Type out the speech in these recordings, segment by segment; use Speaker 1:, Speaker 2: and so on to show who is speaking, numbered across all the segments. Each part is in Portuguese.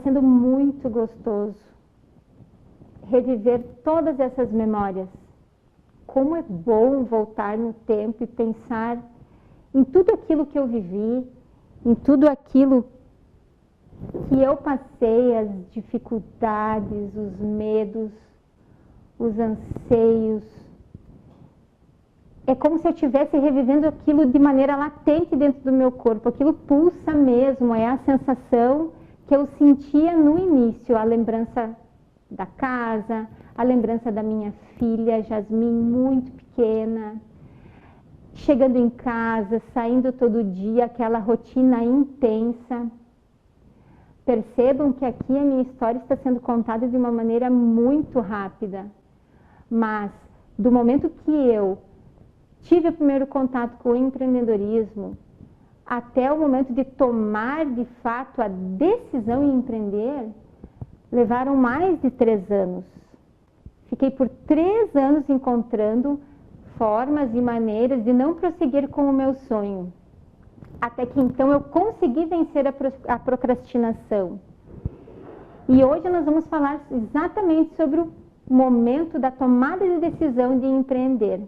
Speaker 1: sendo muito gostoso reviver todas essas memórias. Como é bom voltar no tempo e pensar em tudo aquilo que eu vivi, em tudo aquilo que eu passei, as dificuldades, os medos, os anseios. É como se eu estivesse revivendo aquilo de maneira latente dentro do meu corpo. Aquilo pulsa mesmo, é a sensação que eu sentia no início, a lembrança da casa, a lembrança da minha filha, Jasmin, muito pequena, chegando em casa, saindo todo dia, aquela rotina intensa. Percebam que aqui a minha história está sendo contada de uma maneira muito rápida, mas do momento que eu tive o primeiro contato com o empreendedorismo, até o momento de tomar de fato a decisão em empreender, levaram mais de 3 anos. Fiquei por 3 anos encontrando formas e maneiras de não prosseguir com o meu sonho. Até que então eu consegui vencer a procrastinação. E hoje nós vamos falar exatamente sobre o momento da tomada de decisão de empreender.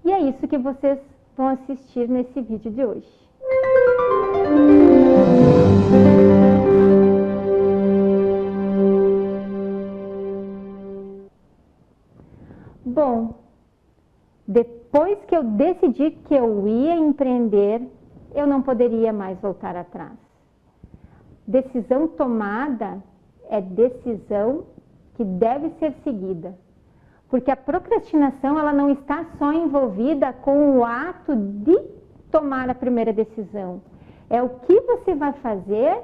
Speaker 1: E é isso que vocês vão assistir nesse vídeo de hoje. Bom, depois que eu decidi que eu ia empreender, eu não poderia mais voltar atrás. Decisão tomada é decisão que deve ser seguida. Porque a procrastinação, ela não está só envolvida com o ato de tomar a primeira decisão. É o que você vai fazer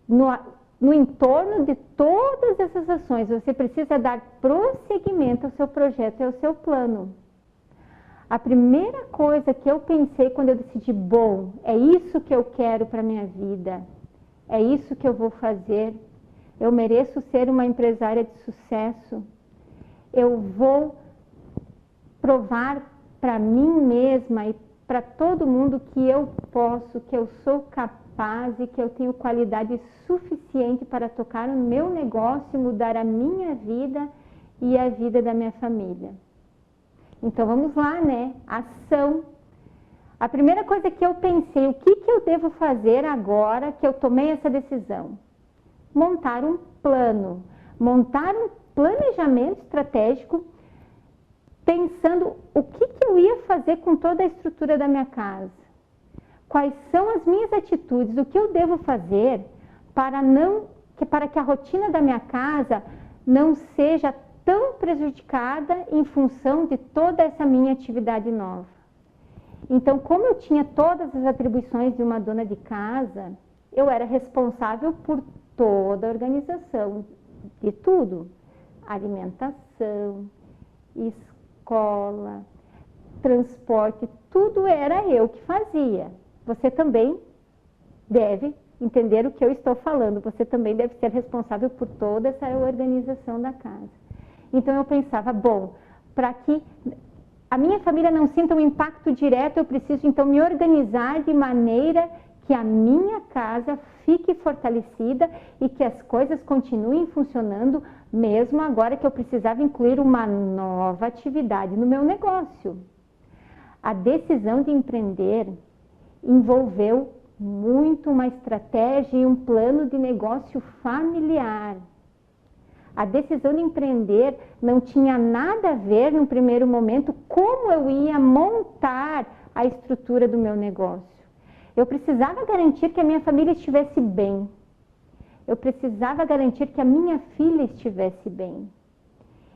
Speaker 1: no entorno de todas essas ações. Você precisa dar prosseguimento ao seu projeto e ao seu plano. A primeira coisa que eu pensei quando eu decidi, bom, é isso que eu quero para a minha vida, é isso que eu vou fazer, eu mereço ser uma empresária de sucesso, eu vou provar para mim mesma e para todo mundo que eu posso, que eu sou capaz e que eu tenho qualidade suficiente para tocar o meu negócio e mudar a minha vida e a vida da minha família. Então vamos lá, né? Ação. A primeira coisa que eu pensei, o que eu devo fazer agora que eu tomei essa decisão? Montar um plano, montar um planejamento estratégico, pensando o que eu ia fazer com toda a estrutura da minha casa. Quais são as minhas atitudes, o que eu devo fazer para que a rotina da minha casa não seja tão prejudicada em função de toda essa minha atividade nova. Então, como eu tinha todas as atribuições de uma dona de casa, eu era responsável por toda a organização de tudo. Alimentação, escola, transporte, tudo era eu que fazia. Você também deve entender o que eu estou falando, você também deve ser responsável por toda essa organização da casa. Então eu pensava, bom, para que a minha família não sinta um impacto direto, eu preciso então me organizar de maneira que a minha casa fique fortalecida e que as coisas continuem funcionando, mesmo agora que eu precisava incluir uma nova atividade no meu negócio. A decisão de empreender envolveu muito uma estratégia e um plano de negócio familiar. A decisão de empreender não tinha nada a ver, no primeiro momento, como eu ia montar a estrutura do meu negócio. Eu precisava garantir que a minha família estivesse bem. Eu precisava garantir que a minha filha estivesse bem.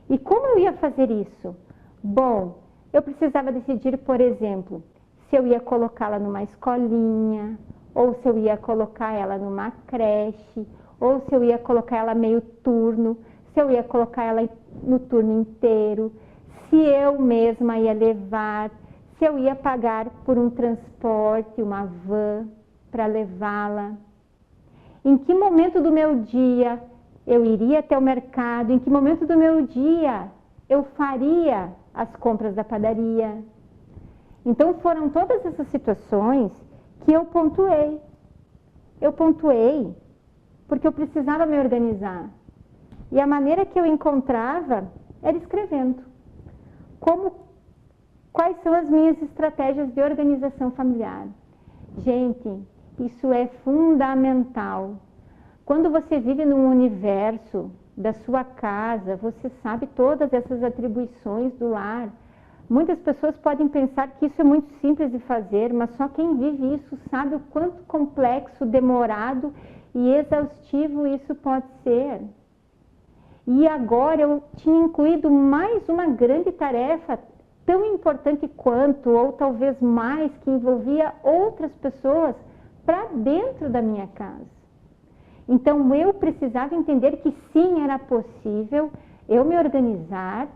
Speaker 1: E como eu ia fazer isso? Bom, eu precisava decidir, por exemplo, se eu ia colocá-la numa escolinha, ou se eu ia colocar ela numa creche, ou se eu ia colocar ela meio turno, se eu ia colocar ela no turno inteiro, se eu mesma ia levar, se eu ia pagar por um transporte, uma van, para levá-la. Em que momento do meu dia eu iria até o mercado, em que momento do meu dia eu faria as compras da padaria. Então foram todas essas situações que eu pontuei. Eu pontuei porque eu precisava me organizar. E a maneira que eu encontrava era escrevendo. Quais são as minhas estratégias de organização familiar? Gente, isso é fundamental. Quando você vive num universo da sua casa, você sabe todas essas atribuições do lar. Muitas pessoas podem pensar que isso é muito simples de fazer, mas só quem vive isso sabe o quanto complexo, demorado e exaustivo isso pode ser. E agora eu tinha incluído mais uma grande tarefa, tão importante quanto, ou talvez mais, que envolvia outras pessoas para dentro da minha casa. Então eu precisava entender que sim, era possível eu me organizar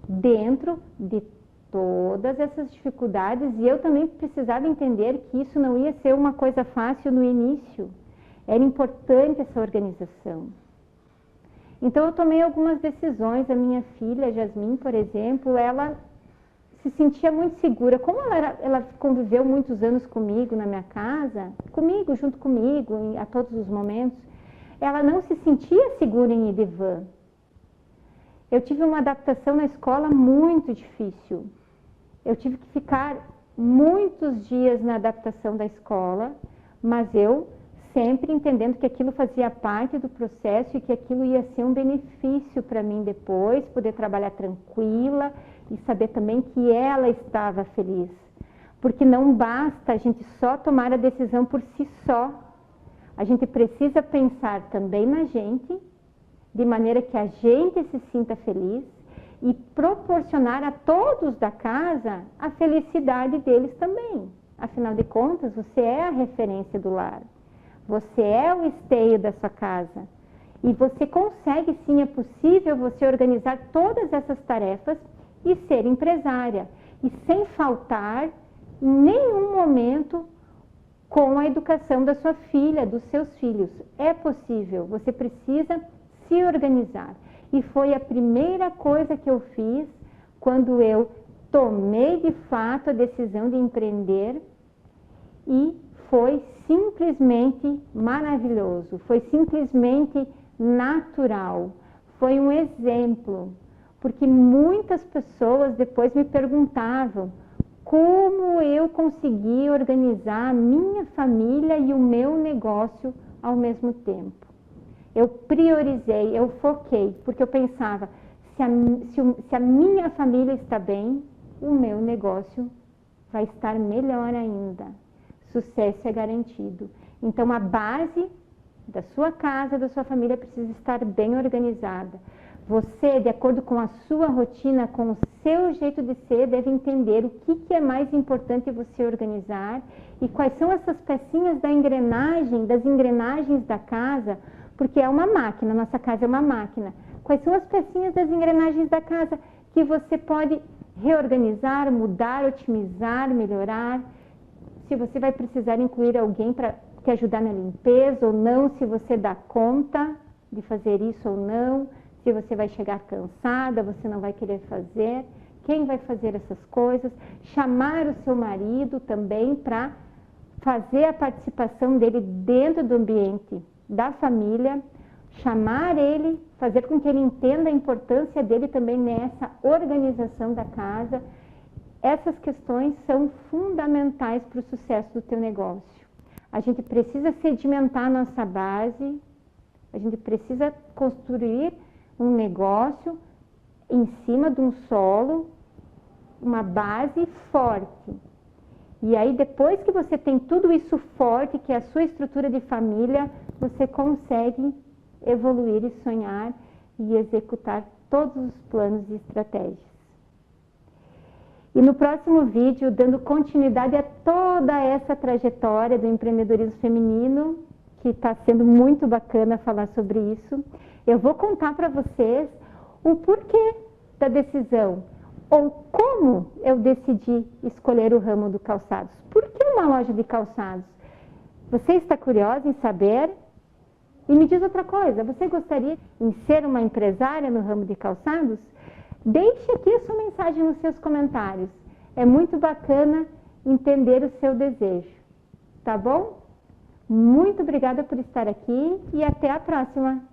Speaker 1: dentro de todas essas dificuldades, e eu também precisava entender que isso não ia ser uma coisa fácil no início. Era importante essa organização. Então eu tomei algumas decisões. A minha filha, Jasmine, por exemplo, ela se sentia muito segura. Como ela conviveu muitos anos comigo na minha casa, junto comigo, a todos os momentos, ela não se sentia segura em ir de van. Eu tive uma adaptação na escola muito difícil. Eu tive que ficar muitos dias na adaptação da escola, mas eu sempre entendendo que aquilo fazia parte do processo e que aquilo ia ser um benefício para mim depois, poder trabalhar tranquila e saber também que ela estava feliz. Porque não basta a gente só tomar a decisão por si só. A gente precisa pensar também na gente, de maneira que a gente se sinta feliz e proporcionar a todos da casa a felicidade deles também. Afinal de contas, você é a referência do lar. Você é o esteio da sua casa. E você consegue, sim, é possível você organizar todas essas tarefas e ser empresária. E sem faltar em nenhum momento com a educação da sua filha, dos seus filhos. É possível, você precisa se organizar. E foi a primeira coisa que eu fiz quando eu tomei de fato a decisão de empreender, e foi simplesmente maravilhoso, foi simplesmente natural, foi um exemplo, porque muitas pessoas depois me perguntavam como eu consegui organizar a minha família e o meu negócio ao mesmo tempo. Eu priorizei, eu foquei, porque eu pensava, se a minha família está bem, o meu negócio vai estar melhor ainda. Sucesso é garantido. Então, a base da sua casa, da sua família, precisa estar bem organizada. Você, de acordo com a sua rotina, com o seu jeito de ser, deve entender o que é mais importante você organizar e quais são essas pecinhas das engrenagens da casa, porque é uma máquina, nossa casa é uma máquina. Quais são as pecinhas das engrenagens da casa que você pode reorganizar, mudar, otimizar, melhorar? Se você vai precisar incluir alguém para te ajudar na limpeza ou não, se você dá conta de fazer isso ou não, se você vai chegar cansada, você não vai querer fazer, quem vai fazer essas coisas? Chamar o seu marido também para fazer a participação dele dentro do ambiente da família, chamar ele, fazer com que ele entenda a importância dele também nessa organização da casa. Essas questões são fundamentais para o sucesso do teu negócio. A gente precisa sedimentar a nossa base, a gente precisa construir um negócio em cima de um solo, uma base forte. E aí, depois que você tem tudo isso forte, que é a sua estrutura de família, você consegue evoluir e sonhar e executar todos os planos e estratégias. E no próximo vídeo, dando continuidade a toda essa trajetória do empreendedorismo feminino, que está sendo muito bacana falar sobre isso, eu vou contar para vocês o porquê da decisão, ou como eu decidi escolher o ramo do calçados. Por que uma loja de calçados? Você está curiosa em saber? E me diz outra coisa, você gostaria de ser uma empresária no ramo de calçados? Deixe aqui a sua mensagem nos seus comentários. É muito bacana entender o seu desejo, tá bom? Muito obrigada por estar aqui e até a próxima!